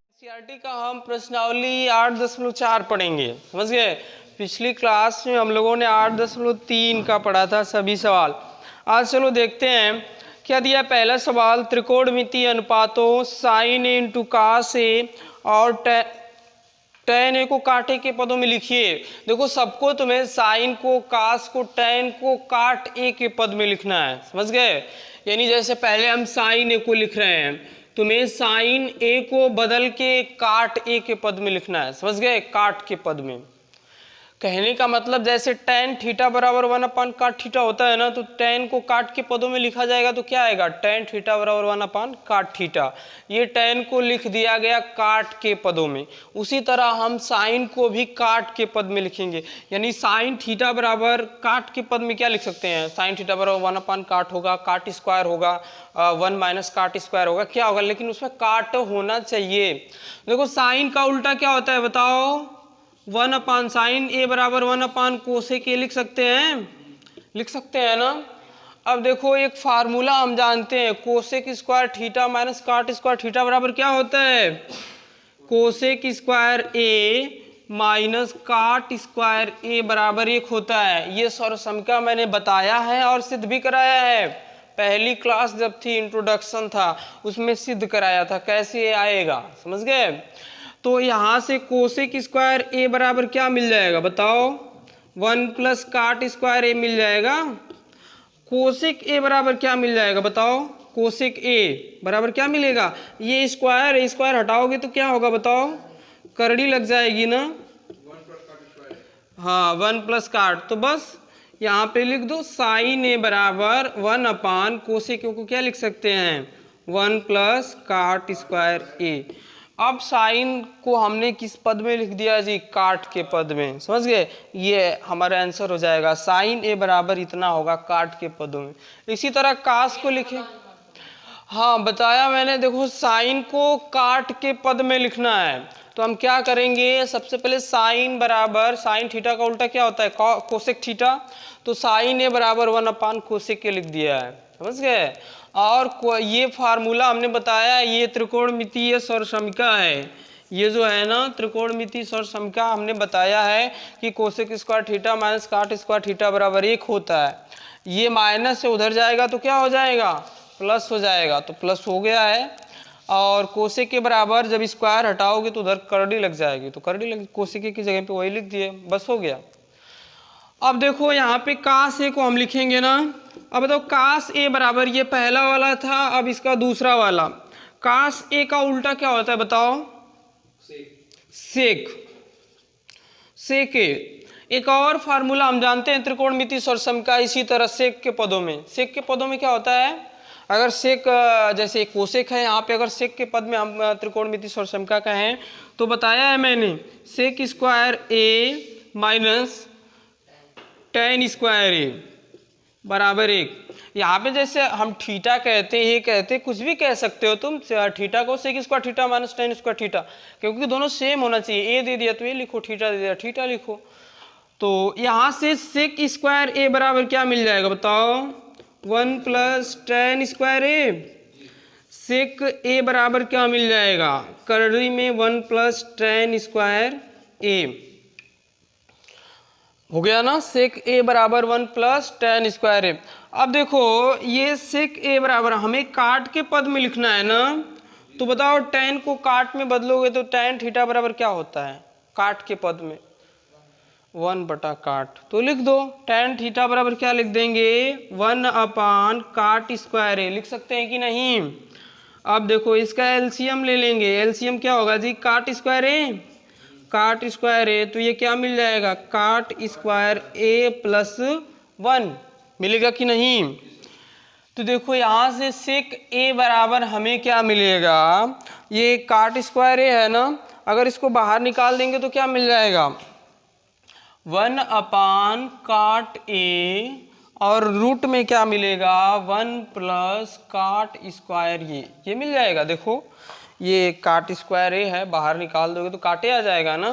NCERT का हम प्रश्नावली 8.4 पढ़ेंगे, समझ गए। पिछली क्लास में हम लोगों ने 8.3 का पढ़ा था सभी सवाल। आज चलो देखते हैं क्या दिया। पहला सवाल, त्रिकोणमितीय अनुपातों साइन ए इंटू कास ए और टेन ए को काट ए के पदों में लिखिए। देखो सबको तुम्हें साइन को, कास को, टेन को काट ए के पद में लिखना है, समझ गए। यानी जैसे पहले हम साइन ए को लिख रहे हैं, तुम्हें साइन ए को बदल के काट ए के पद में लिखना है, समझ गए, काट के पद में। कहने का मतलब जैसे टेन थीटा बराबर 1 काट थीटा होता है ना, तो टेन को काट के पदों में लिखा जाएगा तो क्या आएगा, टेन थीटा बराबर 1 काट थीटा। ये टेन को लिख दिया गया काट के पदों में। उसी तरह हम साइन को भी काट के पद में लिखेंगे, यानी साइन थीटा बराबर काट के पद में क्या लिख सकते हैं, साइन थीटा बराबर 1 काट होगा, काट स्क्वायर होगा, 1 माइनस काट स्क्वायर होगा, क्या होगा, लेकिन उसमें काट होना चाहिए। देखो साइन का उल्टा क्या होता है बताओ, 1 साइन ए बराबर 1 कोसेक ए लिख सकते हैं ना। अब देखो एक फार्मूला हम जानते हैं, कोसेक स्क्वायर थीटा माइनस काट स्क्वायर थीटा बराबर क्या होता है, कोसेक स्क्वायर ए माइनस काट स्क्वायर ए बराबर 1 होता है। ये सर्वसमिका मैंने बताया है और सिद्ध भी कराया है। पहली क्लास जब थी, इंट्रोडक्शन था, उसमें सिद्ध कराया था कैसे आएगा, समझ गए। तो यहाँ से कोसेक स्क्वायर ए बराबर क्या मिल जाएगा बताओ, 1 प्लस काट स्क्वायर ए मिल जाएगा। कोसेक ए बराबर क्या मिल जाएगा बताओ, कोसेक ए बराबर क्या मिलेगा, ये स्क्वायर हटाओगे तो क्या होगा बताओ, करड़ी लग जाएगी ना, 1 प्लस काट। तो बस यहाँ पे लिख दो साइन ए बराबर 1 कोसेक ए को क्या लिख सकते हैं, 1 प्लस काट स्क्वायर ए। अब साइन को हमने किस पद में लिख दिया जी, काट के पद में, समझ गए। ये हमारा आंसर हो जाएगा, साइन ए बराबर इतना होगा काट के पदों में। इसी तरह कास को लिखे, हाँ बताया मैंने। देखो साइन को काट के पद में लिखना है तो हम क्या करेंगे, सबसे पहले साइन बराबर, साइन थीटा का उल्टा क्या होता है, कोसेक थीटा, तो साइन ए बराबर 1 कोसेक के लिख दिया है, समझ गए। और ये फार्मूला हमने बताया, ये त्रिकोणमितीय सर्वसमिका है। ये जो है ना त्रिकोणमितीय सर्वसमिका, हमने बताया है कि कोसेक स्क्वायर थीटा माइनस काट स्क्वायर थीटा बराबर 1 होता है। ये माइनस से उधर जाएगा तो क्या हो जाएगा, प्लस हो जाएगा, तो प्लस हो गया है। और कोसेक के बराबर जब स्क्वायर हटाओगे तो उधर करड़ी लग जाएगी, तो करड़ी लग, कोसेक की जगह पे वही लिख दिए, बस हो गया। अब देखो यहाँ पे कास ए को हम लिखेंगे ना। अब बताओ कास ए बराबर, ये पहला वाला था, अब इसका दूसरा वाला, कास ए का उल्टा क्या होता है बताओ, सेक। सेक ए। एक और फार्मूला हम जानते हैं त्रिकोणमितीय सर्वसमिका, इसी तरह सेक के पदों में, सेक के पदों में क्या होता है, अगर सेक जैसे कोसेक है, यहाँ पे अगर सेक के पद में हम त्रिकोणमितीय सर्वसमिका का है तो बताया है मैंने, सेक square A minus tan square ए बराबर 1। यहाँ पे जैसे हम थीटा कहते हैं, ये कहते, कुछ भी कह सकते हो तुम, थीटा को sec square theta minus tan square theta, क्योंकि दोनों सेम होना चाहिए। ए दे दिया तो ये लिखो, थीटा दे दिया थीटा लिखो। तो यहाँ से सेक स्क्वायर ए बराबर क्या मिल जाएगा बताओ, 1 प्लस टेन स्क्वायर ए। सेक ए बराबर क्या मिल जाएगा, करड़ी में 1 प्लस टेन स्क्वायर ए हो गया ना, सेक ए बराबर 1 प्लस टेन स्क्वायर ए। अब देखो ये सेक ए बराबर हमें काट के पद में लिखना है ना, तो बताओ टेन को काट में बदलोगे तो टेन थीटा बराबर क्या होता है, काट के पद में 1 बटा काट, तो लिख दो टेन थीटा बराबर क्या लिख देंगे, 1 काट स्क्वायर ए, लिख सकते हैं कि नहीं। अब देखो इसका एलसीएम ले लेंगे, एलसीएम क्या होगा जी, काट स्क्वायर ए, काट स्क्वायर ए, तो ये क्या मिल जाएगा, काट स्क्वायर ए प्लस 1 मिलेगा कि नहीं। तो देखो यहाँ से सेक ए बराबर हमें क्या मिलेगा, ये काट स्क्वायर ए है ना, अगर इसको बाहर निकाल देंगे तो क्या मिल जाएगा, 1 काट ए, और रूट में क्या मिलेगा, 1 प्लस काट स्क्वायर ये मिल जाएगा। देखो ये काट स्क्वायर ए है, बाहर निकाल दोगे तो काटे आ जाएगा ना,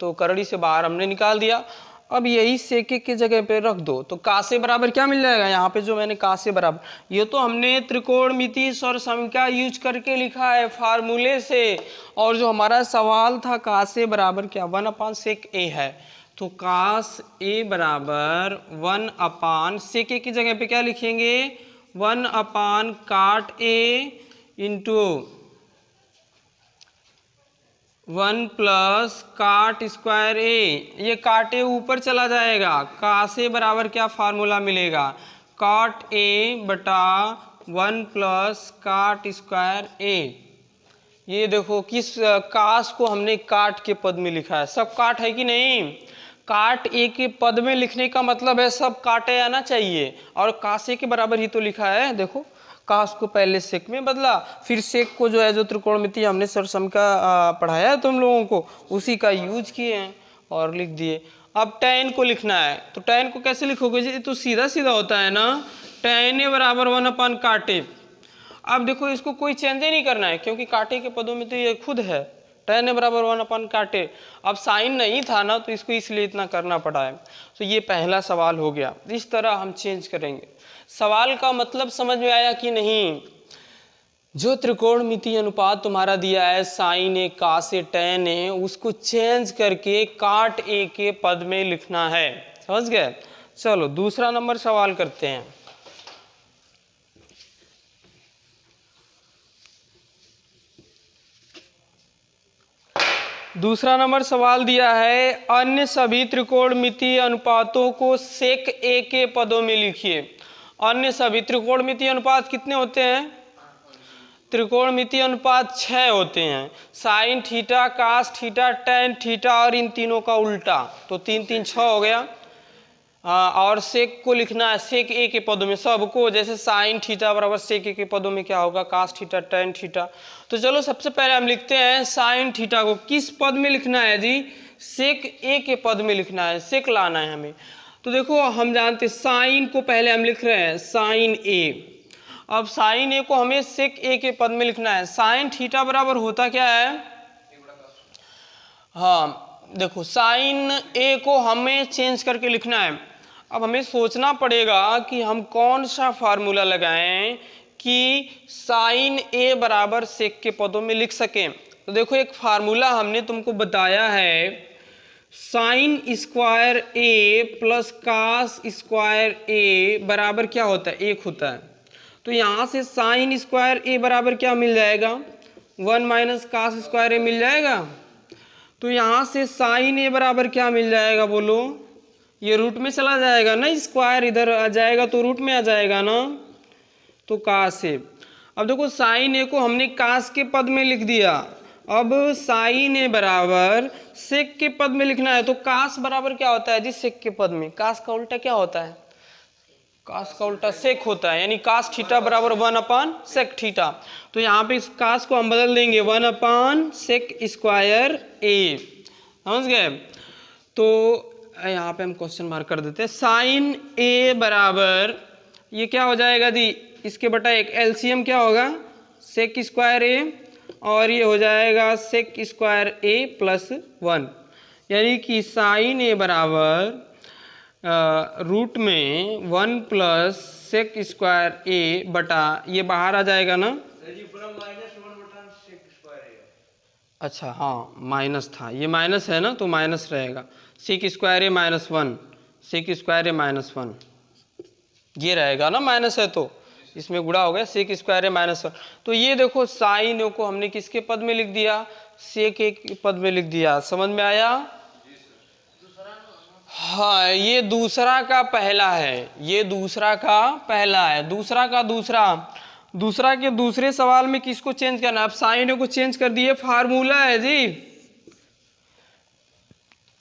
तो करड़ी से बाहर हमने निकाल दिया। अब यही सेक के जगह पे रख दो तो का से बराबर क्या मिल जाएगा, यहाँ पे जो मैंने का से बराबर, ये तो हमने त्रिकोणमितीय सौर समीकरण यूज करके लिखा है फार्मूले से, और जो हमारा सवाल था का से बराबर क्या 1/sec a है, तो कास ए बराबर 1/sec a की जगह पे क्या लिखेंगे 1/cot a into 1+cot² a, ये काट ए ऊपर चला जाएगा, का से बराबर क्या फार्मूला मिलेगा cot a बटा 1+cot² a। ये देखो किस कास को हमने काट के पद में लिखा है, सब काट है कि नहीं, काट ए के पद में लिखने का मतलब है सब काटे आना चाहिए, और कासे के बराबर ही तो लिखा है। देखो कास को पहले सेक में बदला, फिर सेक को जो है जो त्रिकोणमिति हमने सरसम का पढ़ाया है तुम लोगों को, उसी का यूज किए हैं और लिख दिए। अब tan को लिखना है, तो tan को कैसे लिखोगे जी, तो सीधा सीधा होता है ना, tan a बराबर 1/cot a। अब देखो इसको कोई चेंज ही नहीं करना है क्योंकि काटे के पदों में तो ये खुद है, tan a बराबर 1/cot a। अब साइन नहीं था ना तो इसको इसलिए इतना करना पड़ा है। तो ये पहला सवाल हो गया, इस तरह हम चेंज करेंगे। सवाल का मतलब समझ में आया कि नहीं, जो त्रिकोणमितीय अनुपात तुम्हारा दिया है साइन ए का से tan a, उसको चेंज करके काट ए के पद में लिखना है, समझ गए। चलो दूसरा नंबर सवाल करते हैं। दूसरा नंबर सवाल दिया है अन्य सभी त्रिकोणमितीय अनुपातों को सेक ए के पदों में लिखिए। अन्य सभी त्रिकोणमितीय अनुपात कितने होते हैं, त्रिकोणमितीय अनुपात 6 होते हैं, sine theta, cos theta, tan theta और इन तीनों का उल्टा, तो 3 3 6 हो गया। और सेक को लिखना है सेक ए के पदों में सबको, जैसे साइन थीटा बराबर सेक ए के पदों में क्या होगा कास थीटा टैन थीटा। तो चलो सबसे पहले हम लिखते हैं साइन थीटा को किस पद में लिखना है जी, सेक ए के पद में लिखना है, सेक लाना है हमें। तो देखो हम जानते साइन को पहले हम लिख रहे हैं साइन ए, अब साइन ए को हमें सेक ए के पद में लिखना है। साइन थीटा बराबर होता क्या है, हाँ देखो साइन ए को हमें चेंज करके लिखना है। अब हमें सोचना पड़ेगा कि हम कौन सा फार्मूला लगाएं कि साइन ए बराबर सेक के पदों में लिख सकें। तो देखो एक फार्मूला हमने तुमको बताया है, sign square A plus cos square ए बराबर क्या होता है 1 होता है। तो यहाँ से साइन स्क्वायर ए बराबर क्या मिल जाएगा 1 - कास स्क्वायर ए मिल जाएगा। तो यहाँ से साइन ए बराबर क्या मिल जाएगा बोलो, ये रूट में चला जाएगा ना, स्क्वायर इधर आ जाएगा तो रूट में आ जाएगा ना, तो कास ए। अब देखो साइन ए को हमने कास के पद में लिख दिया, अब साइन ए बराबर सेक के पद में लिखना है। तो कास बराबर क्या होता है जी सेक के पद में, कास का उल्टा क्या होता है, कास का उल्टा सेक होता है, यानी कास थीटा बराबर 1/sec थीटा। तो यहाँ पे इस कास को हम बदल देंगे 1/sec स्क्वायर ए, समझ गए। तो यहाँ पे हम क्वेश्चन मार्क कर देते हैं, साइन ए बराबर ये क्या हो जाएगा जी, इसके बटा 1 एलसीएम क्या होगा सेक स्क्वायर ए, और ये हो जाएगा सेक स्क्वायर ए प्लस 1, यानी कि साइन ए बराबर रूट में 1+sec स्क्वायर ए बटा ये बाहर आ जाएगा ना, अच्छा हाँ माइनस था, ये माइनस है ना तो माइनस रहेगा, सेक स्क्वायर ए -1 सेक स्क्वायर ए -1 ये रहेगा ना, माइनस है तो इसमें गुणा हो गया सेक स्क्वायर ए -1। तो ये देखो साइन ए को हमने किसके पद में लिख दिया, सेक ए के पद में लिख दिया, समझ में आया। हाँ ये दूसरा का पहला है, ये दूसरा का पहला है, दूसरा का दूसरा के दूसरे सवाल में किसको चेंज करना, अब साइन ए को चेंज कर दिए, फार्मूला है जी,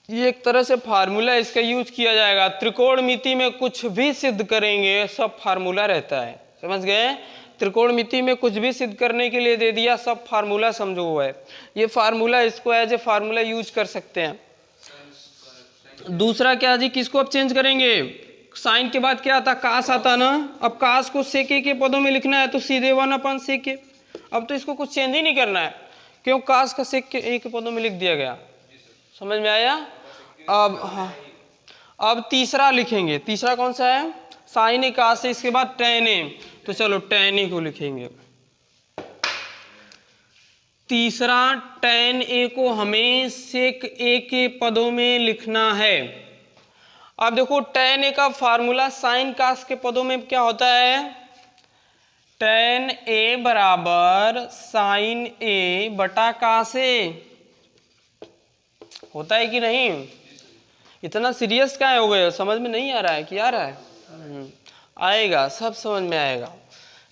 ये एक तरह से फार्मूला इसका यूज किया जाएगा। त्रिकोणमिति में कुछ भी सिद्ध करेंगे सब फार्मूला रहता है, समझ गए। त्रिकोणमिति में कुछ भी सिद्ध करने के लिए दे दिया सब फार्मूला समझो हुआ है, ये फार्मूला इसको एज ए फार्मूला यूज कर सकते हैं। दूसरा क्या जी, किसको अब चेंज करेंगे, साइन के बाद क्या आता कास आता ना, अब कास को सेक ए के पदों में लिखना है तो सीधे 1/sec ए। अब तो इसको कुछ चेंज ही नहीं करना है, क्यों कास का सेक ए के पदों में लिख दिया गया, समझ में आया। अब हाँ अब तीसरा लिखेंगे, तीसरा कौन सा है, साइन ए का से इसके बाद tan ए, तो चलो tan ए को लिखेंगे। तीसरा tan ए को हमें sec a के पदों में लिखना है। अब देखो tan ए का फार्मूला साइन कास के पदों में क्या होता है, tan ए बराबर साइन ए बटा कास ए, होता है कि नहीं? इतना सीरियस क्या हो गए, समझ में नहीं आ रहा है कि आ रहा है? आएगा, सब समझ में आएगा।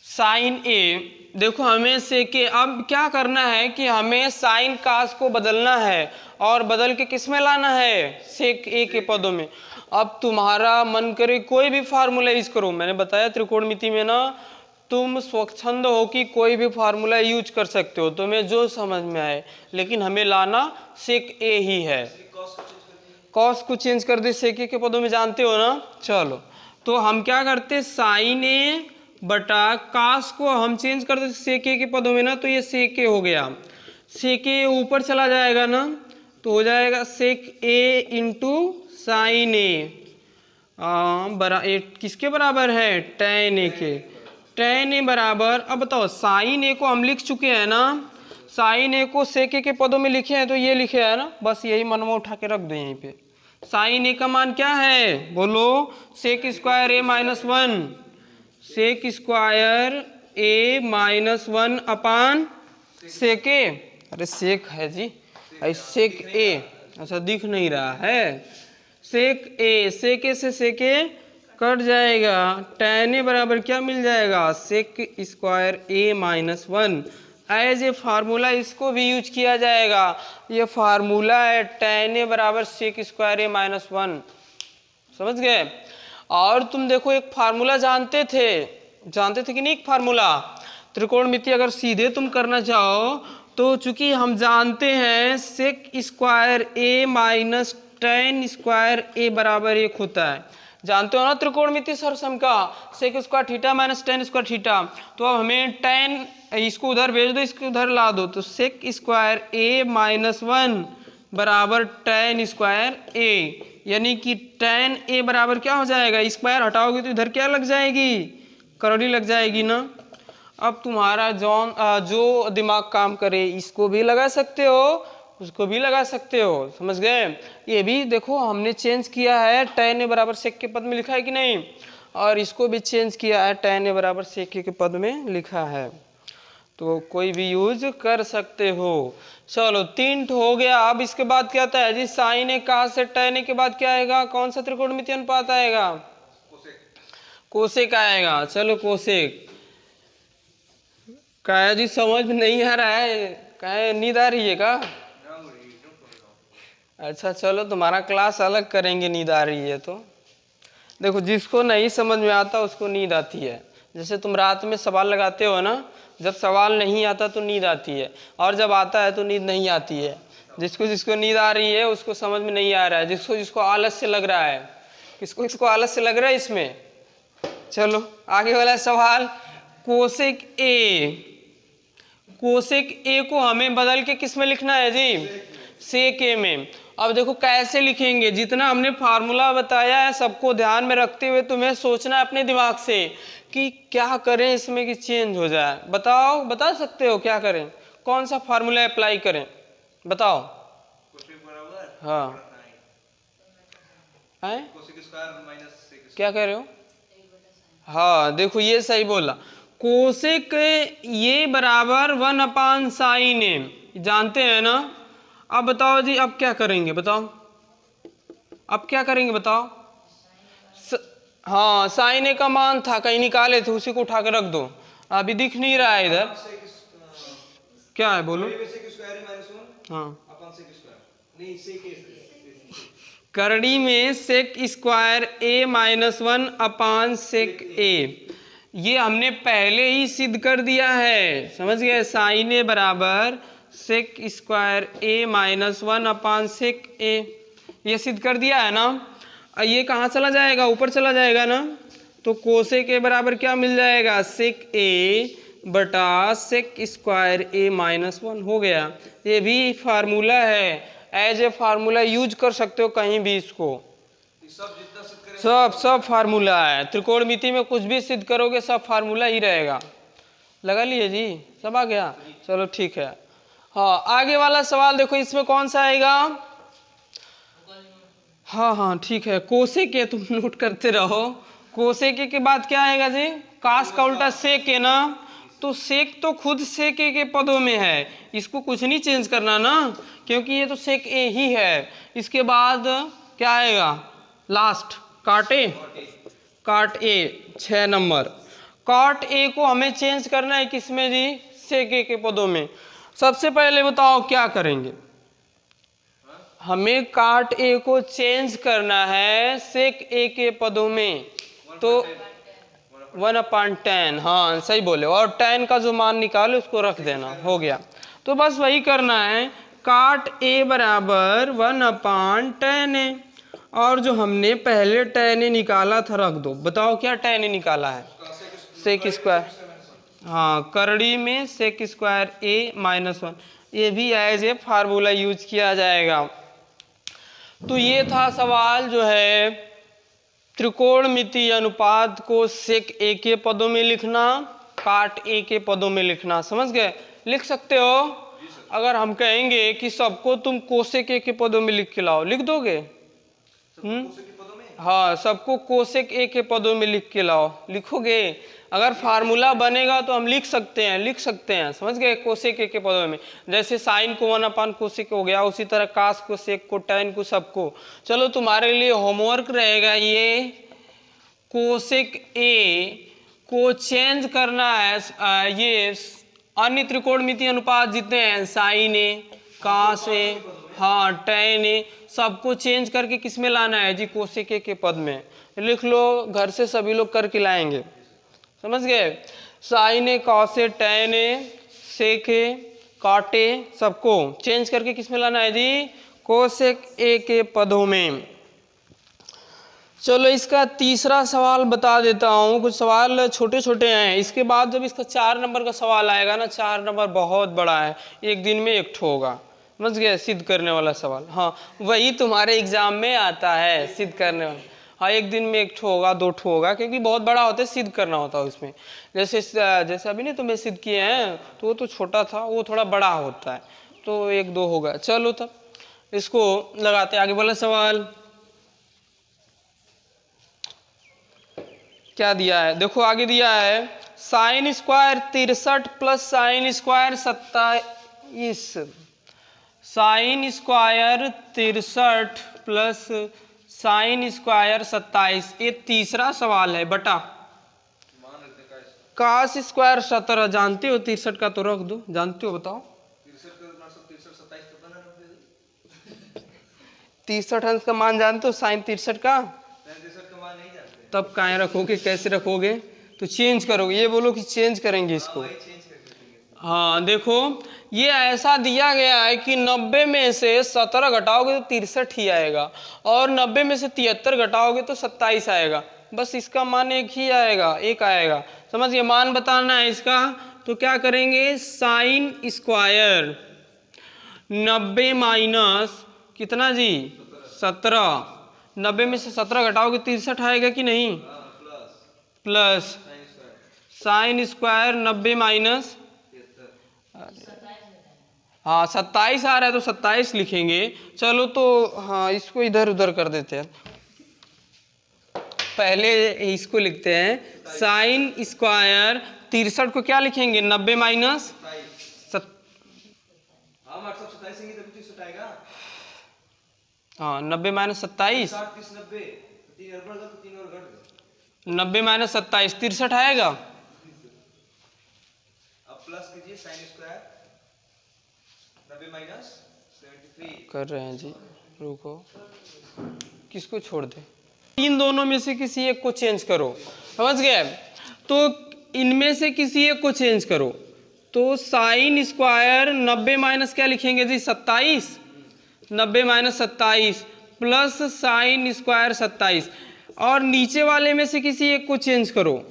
साइन ए, देखो हमें सेक ए, अब क्या करना है कि हमें साइन कास को बदलना है और बदल के किस में लाना है, सेक ए के पदों में। अब तुम्हारा मन करे कोई भी फार्मूला यूज करो, मैंने बताया त्रिकोणमिति में ना तुम स्वच्छंद हो कि कोई भी फार्मूला यूज कर सकते हो, तुम्हें जो समझ में आए, लेकिन हमें लाना सेक ए ही है। कॉस को चेंज कर दे सेक ए के पदों में, जानते हो ना। चलो तो हम क्या करते, साइन ए बटा कास को हम चेंज कर देते सेक ए के पदों में ना, तो ये सेक ए हो गया, सेक ए ऊपर चला जाएगा ना, तो हो जाएगा सेक ए इंटू साइन ए किसके बराबर है, tan ए के। tan ए बराबर, अब बताओ साइन ए को हम लिख चुके हैं ना, साइन ए को सेक ए के पदों में लिखे हैं, तो ये लिखे है ना, बस यही मन में उठा के रख दो यहीं पे। साइन ए का मान क्या है, बोलो, सेक square A minus one, sec square A minus one upon सेक ए, अरे सेक है जी, सेक ए, अच्छा दिख नहीं रहा है, सेक ए, सेक ए से सेक ए कट जाएगा, tan ए बराबर क्या मिल जाएगा, sec square A minus one. As a formula इसको भी यूज किया जाएगा, ये फार्मूला है tan ए बराबर सेक स्क्वायर ए माइनस वन, समझ गए। और तुम देखो एक फार्मूला जानते थे कि नहीं, एक फार्मूला त्रिकोणमिति अगर सीधे तुम करना चाहो तो चूंकि हम जानते हैं सेक square A minus tan square ए बराबर एक होता है, जानते हो ना त्रिकोणमिति सरसम का, sec square theta minus tan square theta. तो अब हमें tan, इसको उधर भेज दो, इसको उधर ला दो, तो सेक स्क्वायर ए माइनस वन बराबर tan स्क्वायर ए, यानी कि tan ए बराबर क्या हो जाएगा, स्क्वायर हटाओगे तो इधर क्या लग जाएगी, करौड़ी लग जाएगी ना। अब तुम्हारा जो दिमाग काम करे, इसको भी लगा सकते हो, उसको भी लगा सकते हो, समझ गए। ये भी देखो हमने चेंज किया है, tan ए बराबर सेक के पद में लिखा है कि नहीं, और इसको भी चेंज किया है, tan ए बराबर सेक के पद में लिखा है, तो कोई भी यूज कर सकते हो। चलो 3 हो गया। अब इसके बाद क्या आता है जी, साइन ए का से tan ए के बाद क्या आएगा, कौन सा त्रिकोणमिति अनुपात आएगा, कोसेक आएगा। चलो कोसेक क्या है जी, समझ में नहीं आ रहा है, क्या नींद आ रही है का? अच्छा चलो तुम्हारा क्लास अलग करेंगे, नींद आ रही है तो। देखो जिसको नहीं समझ में आता उसको नींद आती है, जैसे तुम रात में सवाल लगाते हो ना, जब सवाल नहीं आता तो नींद आती है, और जब आता है तो नींद नहीं आती है। जिसको नींद आ रही है उसको समझ में नहीं आ रहा है, जिसको आलस्य लग रहा है, किसको आलस्य लग रहा है इसमें। चलो आगे वाला सवाल, कोसेक ए को हमें बदल के किस में लिखना है जी, सेक ए में। अब देखो कैसे लिखेंगे, जितना हमने फार्मूला बताया है सबको ध्यान में रखते हुए तुम्हें सोचना है अपने दिमाग से कि क्या करें इसमें कि चेंज हो जाए। बताओ, बता सकते हो क्या करें, कौन सा फार्मूला अप्लाई करें, बताओ। हाँ क्या कह रहे हो, हाँ देखो ये सही बोला, कोसेक ये बराबर 1 साइन ए, जानते हैं ना। अब बताओ जी, अब क्या करेंगे बताओ, अब क्या करेंगे बताओ। हाँ साइन ए का मान था, कहीं निकाले थे, उसी को उठा कर रख दो, अभी दिख नहीं रहा है इधर, क्या है बोलो। हाँ करड़ी में सेक square A minus one upon सेक ए, ये हमने पहले ही सिद्ध कर दिया है, समझ गए। साइन ए बराबर सेक square A minus one upon सेक ए, ये सिद्ध कर दिया है ना। ये कहाँ चला जाएगा, ऊपर चला जाएगा ना, तो कोसेक ए बराबर क्या मिल जाएगा, सेक ए बटा सेक स्क्वायर ए माइनस वन हो गया। ये भी फार्मूला है, एज ए फार्मूला यूज कर सकते हो कहीं भी इसको, सब फार्मूला है। त्रिकोणमिति में कुछ भी सिद्ध करोगे सब फार्मूला ही रहेगा। लगा लिए जी, सब आ गया। चलो ठीक है। हाँ, आगे वाला सवाल देखो, इसमें कौन सा आएगा? हाँ ठीक है, कोसेक है, तुम नोट करते रहो। कोसेक के बाद क्या आएगा जी? कास का उल्टा सेक है ना, तो सेक तो खुद सेक के पदों में है, इसको कुछ नहीं चेंज करना ना, क्योंकि ये तो सेक ए ही है। इसके बाद क्या आएगा? लास्ट काट ए 6 नंबर। काट ए को हमें चेंज करना है किसमें जी? सेक ए के पदों में। सबसे पहले बताओ क्या करेंगे? हमें काट ए को चेंज करना है सेक ए के पदों में, तो 1/10। हाँ सही बोले, और 10 का जो मान निकाले उसको रख देना, हो गया। तो बस वही करना है, काट ए बराबर 1/10 है, और जो हमने पहले tan ए निकाला था रख दो। बताओ क्या tan ए निकाला है? Sec square. हाँ, करड़ी में सेक स्क्वायर ए -1, ये भी एज ए फार्मूला यूज किया जाएगा। तो ये था सवाल जो है त्रिकोणमिति अनुपात को सेक ए के पदों में लिखना, काट ए के पदों में लिखना। समझ गए? लिख सकते हो। अगर हम कहेंगे कि सबको तुम कोसेक ए के पदों में लिख के लाओ, लिख दोगे? हाँ, सबको कोसेक ए के पदों में लिख के लाओ, लिखोगे? अगर फार्मूला बनेगा तो हम लिख सकते हैं। समझ गए? कोसेक ए के पदों में, जैसे साइन को 1/कोसेक हो गया, उसी तरह कास को, सेक को, टैन को, सबको। चलो तुम्हारे लिए होमवर्क रहेगा, ये कोसेक ए को चेंज करना है। ये अन्य त्रिकोणमिति अनुपात जितने हैं, साइन ए, कास ए, हाँ टैन ए, सबको चेंज करके किस में लाना है जी? कोसेक ए के पद में। लिख लो, घर से सभी लोग करके लाएंगे। समझ गए? Sign A, cos A, tan A, सेक ए, काट ए, सबको चेंज करके किस में लाना है जी? कोसेक ए के पदों में। चलो इसका तीसरा सवाल बता देता हूँ। कुछ सवाल छोटे छोटे हैं, इसके बाद जब इसका 4 नंबर का सवाल आएगा ना, 4 नंबर बहुत बड़ा है, एक दिन में एक ठो होगा। समझ गए? सिद्ध करने वाला सवाल। हाँ, वही तुम्हारे एग्जाम में आता है, सिद्ध करने वाला। हाँ, एक दिन में एक ठो होगा, 2 ठो होगा, क्योंकि बहुत बड़ा होता है, सिद्ध करना होता है उसमें। जैसे अभी नहीं तुम्हें सिद्ध किए हैं, तो वो तो छोटा था, वो थोड़ा बड़ा होता है, तो 1-2 होगा। चलो तब इसको लगाते आगे वाला सवाल। क्या दिया है देखो, आगे दिया है sine square 63 plus sine square 27। Sine square 63 plus sine square 27, ये तीसरा सवाल है। बटा कास स्क्वायर 17, जानते हो 63 का, तो रख दो। जानते हो? बताओ। 63 अंश का मान जानते हो? साइन 63 का तब काहे रखोगे? कैसे रखोगे? तो चेंज करोगे। ये बोलो कि चेंज करेंगे इसको। हाँ देखो, ये ऐसा दिया गया है कि 90 में से 17 घटाओगे तो 63 ही आएगा, और 90 में से 73 घटाओगे तो 27 आएगा। बस इसका मान एक ही आएगा, एक आएगा। समझिए? मान बताना है इसका, तो क्या करेंगे? साइन स्क्वायर 90 माइनस कितना जी? 17। 90 में से 17 घटाओगे 63 आएगा कि नहीं? प्लस साइन स्क्वायर 90 माइनस, हाँ 27 आ रहा है, तो 27 लिखेंगे। चलो तो हाँ, इसको इधर उधर कर देते हैं, पहले इसको लिखते हैं। साइन स्क्वायर 63 को क्या लिखेंगे? 90 माइनस, हाँ 90 माइनस 27, 90 माइनस 27 63 आएगा। अब प्लस कीजिए साइन स्क्वायर 90 माइनस 73 कर रहे हैं जी। रुको, किसको छोड़ दे? इन दोनों में से किसी एक को चेंज करो। समझ गए? तो इनमें से किसी एक को चेंज करो। तो साइन स्क्वायर 90 माइनस क्या लिखेंगे जी? 27। 90 माइनस 27 प्लस साइन स्क्वायर 27, और नीचे वाले में से किसी एक को चेंज करो।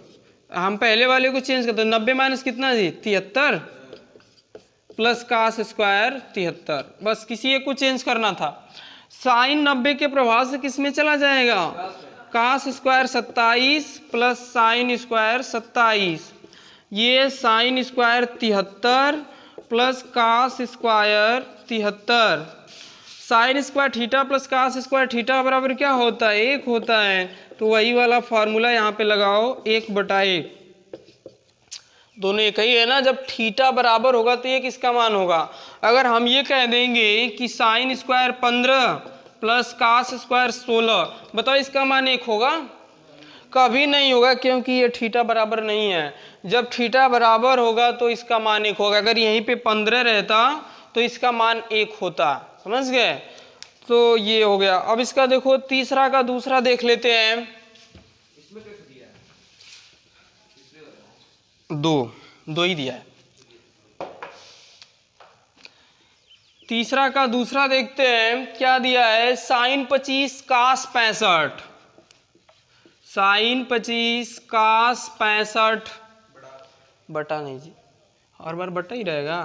हम पहले वाले को चेंज करते हैं। 90 माइनस कितना जी? 73 प्लस कास स्क्वायर 73, बस किसी एक को चेंज करना था। साइन 90 के प्रभाव से किस में चला जाएगा, cos square 27 plus sine square 27, ये sine square 73 plus cos square 73, sine square theta plus cos square theta बराबर क्या होता है, 1 होता है। तो वही वाला फॉर्मूला यहाँ पे लगाओ, 1/1, दोनों एक ही है ना। जब थीटा बराबर होगा तो ये किसका मान होगा। अगर हम ये कह देंगे कि sine square 15 plus cos square 16, बताओ इसका मान 1 होगा, कभी नहीं होगा, क्योंकि ये थीटा बराबर नहीं है। जब थीटा बराबर होगा तो इसका मान 1 होगा। अगर यहीं पे 15 रहता तो इसका मान 1 होता, समझ गए। तो ये हो गया। अब इसका देखो तीसरा का दूसरा देख लेते हैं। दो ही दिया है। तीसरा का दूसरा देखते हैं क्या दिया है, साइन 25 कास 65, साइन 25 कास 65 बटा नहीं जी, हर बार बटा ही रहेगा,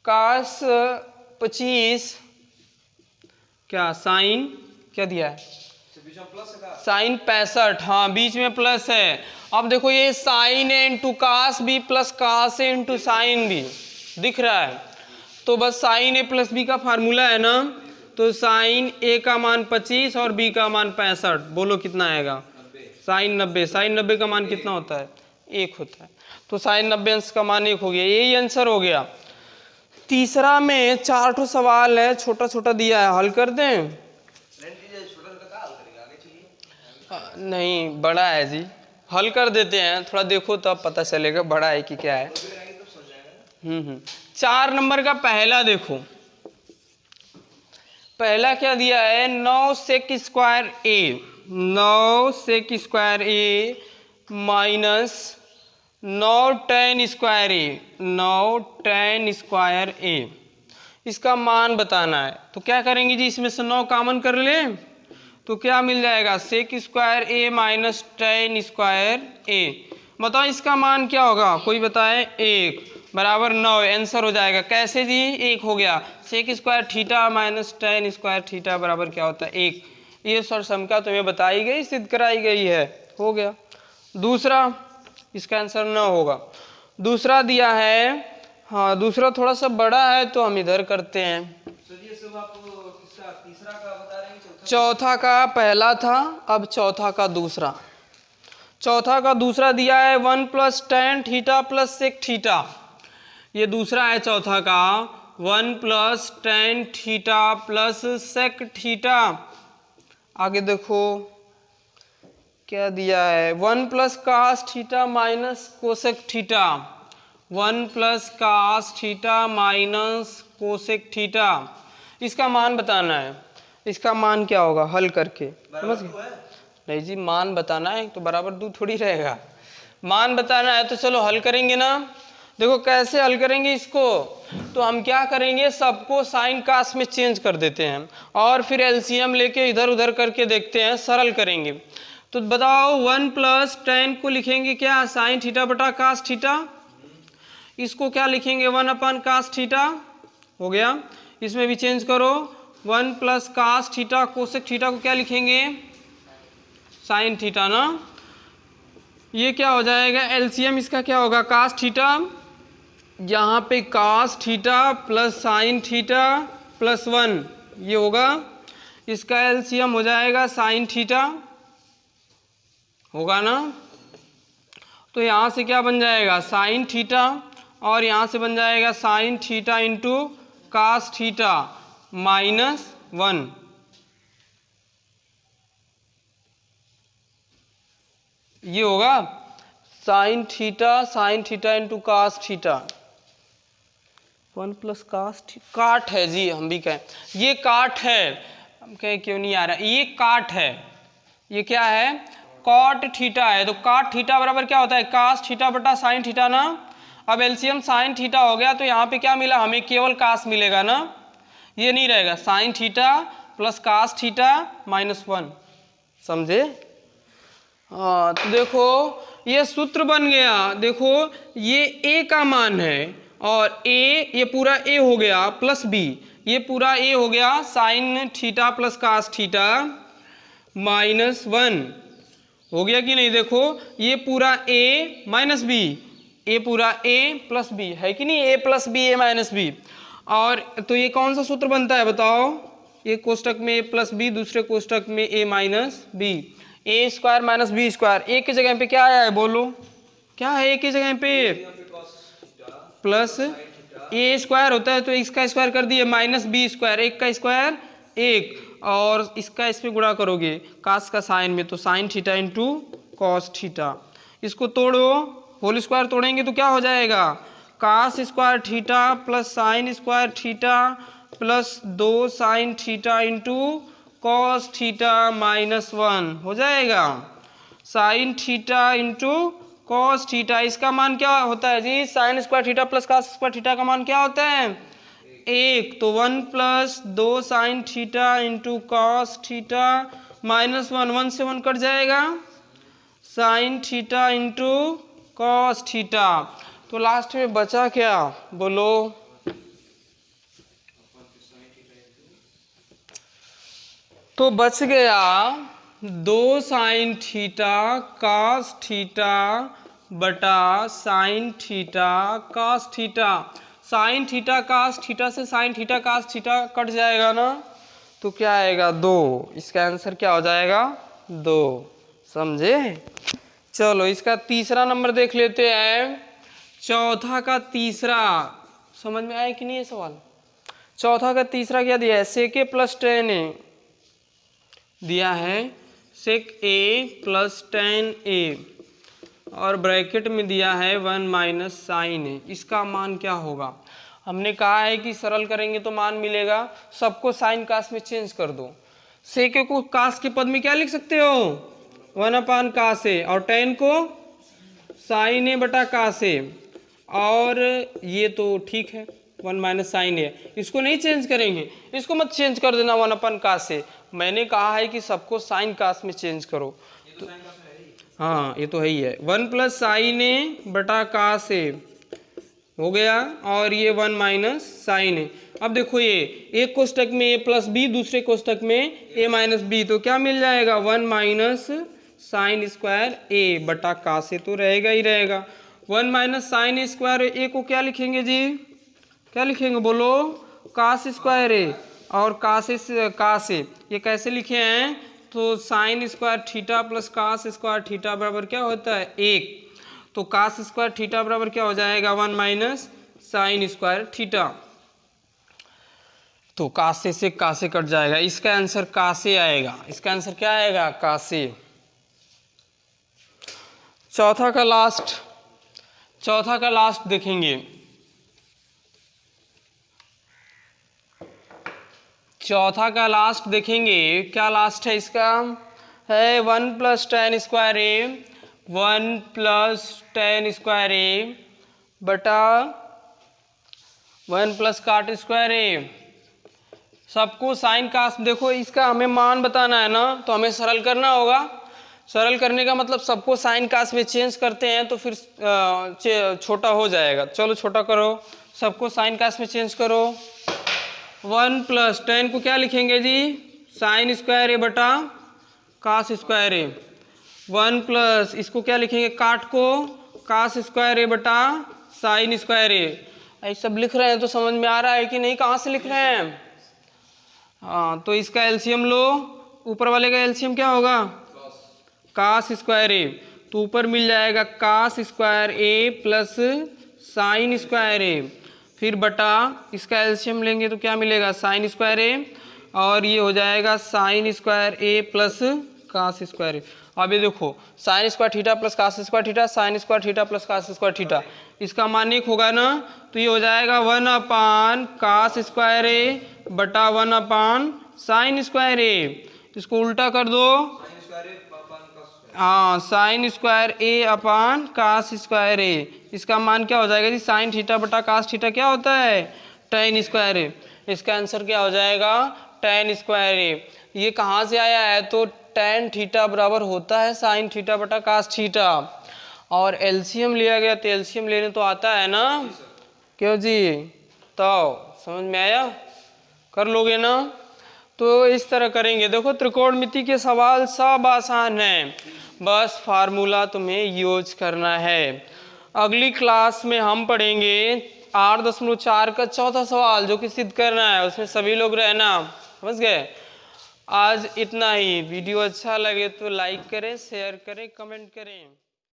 कास 25 क्या साइन क्या दिया है, साइन 65, हाँ बीच में प्लस है। अब देखो ये साइन है इंटू कास भी प्लस कास है इंटू साइन भी दिख रहा है। तो बस साइन ए प्लस बी का फार्मूला है ना, तो साइन ए का मान 25 और बी का मान 65, बोलो कितना आएगा, साइन 90। साइन 90 का मान कितना होता है, 1 होता है। तो साइन 90 अंश का मान 1 हो गया, यही आंसर हो गया। तीसरा में 4 ठो सवाल है, छोटा छोटा दिया है, हल कर दें। नहीं बड़ा है जी, हल कर देते हैं, थोड़ा देखो तब पता चलेगा बड़ा है कि क्या है। 4 नंबर का पहला देखो, पहला क्या दिया है, 9 सेक square A, 9 sec square A minus 9 tan square A, 9 tan square ए, इसका मान बताना है। तो क्या करेंगे जी, इसमें से 9 कॉमन कर लें तो क्या मिल जाएगा, sec square A minus tan square ए। बताओ इसका मान क्या होगा, कोई बताए, 1 बराबर 9, आंसर हो जाएगा। कैसे जी, 1 हो गया। Sec square theta minus tan square theta बराबर क्या होता है, 1। ये सर समका तुम्हें बताई गई, सिद्ध कराई गई है, हो गया। दूसरा, इसका आंसर 9 होगा। दूसरा दिया है, हाँ दूसरा थोड़ा सा बड़ा है तो हम इधर करते हैं। चौथा का पहला था, अब चौथा का दूसरा। चौथा का दूसरा दिया है 1 plus tan theta plus sec theta, ये दूसरा है चौथा का, 1 plus tan theta plus sec theta. आगे देखो क्या दिया है, 1 plus cos theta minus cosec theta, 1 plus cos theta minus cosec theta, इसका मान बताना है। इसका मान क्या होगा, हल करके समझ गए। नहीं जी, मान बताना है तो बराबर 2 थोड़ी रहेगा, मान बताना है। तो चलो हल करेंगे ना। देखो कैसे हल करेंगे इसको, तो हम क्या करेंगे, सबको साइन कास में चेंज कर देते हैं और फिर एलसीएम लेके इधर उधर करके देखते हैं, सरल करेंगे। तो बताओ 1 प्लस tan को लिखेंगे क्या, साइन थीटा बटा कास थीटा, इसको क्या लिखेंगे, 1 अपन कास थीटा, हो गया। इसमें भी चेंज करो, 1 plus cos theta cosec theta को क्या लिखेंगे, साइन थीटा ना। ये क्या हो जाएगा, एलसीएम इसका क्या होगा, कास थीटा, यहाँ पे cos theta plus sine theta plus 1 ये होगा, इसका एलसीएम हो जाएगा साइन थीटा, होगा ना। तो यहाँ से क्या बन जाएगा, साइन थीटा, और यहाँ से बन जाएगा sine theta into cos theta minus 1। ये होगा sine theta into cos theta, 1 plus cos, काट है जी, हम भी कहें ये काट है, हम कहें क्यों नहीं आ रहा, ये काट है, ये क्या है, कॉट थीटा है। तो काट थीटा बराबर क्या होता है, कास थीटा बटा साइन थीटा ना। अब एलसीएम साइन थीटा हो गया, तो यहाँ पे क्या मिला, हमें केवल कास मिलेगा ना, ये नहीं रहेगा, sine theta plus cos theta minus 1, समझे। हाँ तो देखो ये सूत्र बन गया। देखो ये a का मान है और a, ये पूरा a हो गया प्लस b, ये पूरा ए हो गया sine theta plus cos theta -1 हो गया कि नहीं। देखो ये पूरा ए माइनस बी, ए पूरा ए प्लस बी है कि नहीं, ए प्लस बी ए माइनस बी। और तो ये कौन सा सूत्र बनता है बताओ, एक कोष्टक में ए प्लस बी, दूसरे कोष्टक में ए माइनस बी, ए स्क्वायर माइनस बी स्क्वायर। ए की जगह पे क्या आया है बोलो, क्या है ए की जगह पे, प्लस ए स्क्वायर होता है तो इसका स्क्वायर कर दिए माइनस बी स्क्वायर, एक का स्क्वायर एक, और इसका इस पे गुणा करोगे कास का साइन में, तो sine theta into cos theta. इसको तोड़ो, होल स्क्वायर तोड़ेंगे तो क्या हो जाएगा, cos square theta plus sine square theta plus 2 sine theta into cos theta -1 हो जाएगा। Sine theta into cos theta, इसका मान क्या होता है जी, sine square theta plus cos square theta का मान क्या होता है 1, तो 1 plus 2 sine theta into cos theta -1, 1 से 1 कट जाएगा, sine theta into cos theta. तो लास्ट में बचा क्या बोलो, तो बच गया 2 साइन थीटा कास थीटा बटा sine theta cos theta. Sine theta cos theta से sine theta cos theta cut जाएगा ना, तो क्या आएगा 2, इसका आंसर क्या हो जाएगा 2, समझे। चलो इसका तीसरा नंबर देख लेते हैं, चौथा का तीसरा, समझ में आया कि नहीं ये सवाल। चौथा का तीसरा क्या दिया है, सेक ए प्लस टेन ए दिया है, सेक ए प्लस टेन ए, और ब्रैकेट में दिया है 1 माइनस साइन ए। इसका मान क्या होगा, हमने कहा है कि सरल करेंगे तो मान मिलेगा, सबको साइन कास में चेंज कर दो। सेक को कास के पद में क्या लिख सकते हो 1 कास ए, और टेन को साइन ए बटा कास ए, और ये तो ठीक है 1 माइनस साइन ए, इसको नहीं चेंज करेंगे, इसको मत चेंज कर देना 1 कास ए। मैंने कहा है कि सबको साइन कास में चेंज करो, तो हाँ ये तो है ही है, 1 प्लस साइन ए बटा कास ए हो गया, और ये 1 माइनस साइन ए। अब देखो ये एक कोष्टक में ए प्लस बी, दूसरे कोष्टक में ए माइनस बी, तो क्या मिल जाएगा 1 माइनस साइन स्क्वायर ए बटा कास ए, तो रहेगा ही रहेगा। 1 माइनस साइन स्क्वायर ए को क्या लिखेंगे जी, क्या लिखेंगे बोलो, कास स्क्वायर ए, और कास ए ये कैसे लिखे हैं, तो sine square theta plus cos square theta बराबर क्या होता है 1, तो कास स्क्वायर थीटा बराबर क्या हो जाएगा 1 माइनस साइन स्क्वायर थीटा, तो कासे से कासे कट जाएगा, इसका आंसर कासे आएगा, इसका आंसर क्या आएगा कासे। चौथा का लास्ट देखेंगे, चौथा का लास्ट देखेंगे, क्या लास्ट है इसका, है 1 प्लस टेन स्क्वायर ए, 1 प्लस टेन स्क्वायर ए बटा 1 प्लस काट स्क्वायर ए, सबको साइन कास। देखो इसका हमें मान बताना है ना, तो हमें सरल करना होगा, सरल करने का मतलब सबको साइन कास में चेंज करते हैं तो फिर छोटा हो जाएगा। चलो छोटा करो, सबको साइन कास में चेंज करो, 1 प्लस टेन को क्या लिखेंगे जी साइन स्क्वायर ए बटा कास स्क्वायर ए, 1 प्लस इसको क्या लिखेंगे काट को कास स्क्वायर ए बटा साइन स्क्वायर ए। ऐसे सब लिख रहे हैं तो समझ में आ रहा है कि नहीं, कहाँ से लिख रहे हैं, हाँ तो इसका एलसीएम लो, ऊपर वाले का एलसीएम क्या होगा कास स्क्वायर ए, तो ऊपर मिल जाएगा cos square A plus sine square ए, फिर बटा इसका एलसीएम लेंगे तो क्या मिलेगा साइन स्क्वायर ए, और ये हो जाएगा sine square A plus cos square A. अब ये देखो sine square theta plus cos square theta, sine square theta plus cos square theta, इसका मान 1 होगा ना, तो ये हो जाएगा 1 कास स्क्वायर ए बटा 1 साइन स्क्वायर ए। इसको उल्टा कर दो, हाँ साइन स्क्वायर ए अपान कास स्क्वायर ए, इसका मान क्या हो जाएगा जी साइन थीटा बटा कास थीटा क्या होता है टेन स्क्वायर ए, इसका आंसर क्या हो जाएगा टेन स्क्वायर ए। ये कहाँ से आया है, तो टेन थीटा बराबर होता है साइन थीटा बटा कास थीटा, और एलसीएम लिया गया तो एलसीएम लेने तो आता है ना, क्यों जी, तो समझ में आया। कर लोगे ना? तो इस तरह करेंगे। देखो त्रिकोणमिति के सवाल सब आसान हैं, बस फार्मूला तुम्हें यूज करना है। अगली क्लास में हम पढ़ेंगे 8.4 का चौथा सवाल जो कि सिद्ध करना है, उसमें सभी लोग रहना, समझ गए? आज इतना ही। वीडियो अच्छा लगे तो लाइक करें, शेयर करें, कमेंट करें।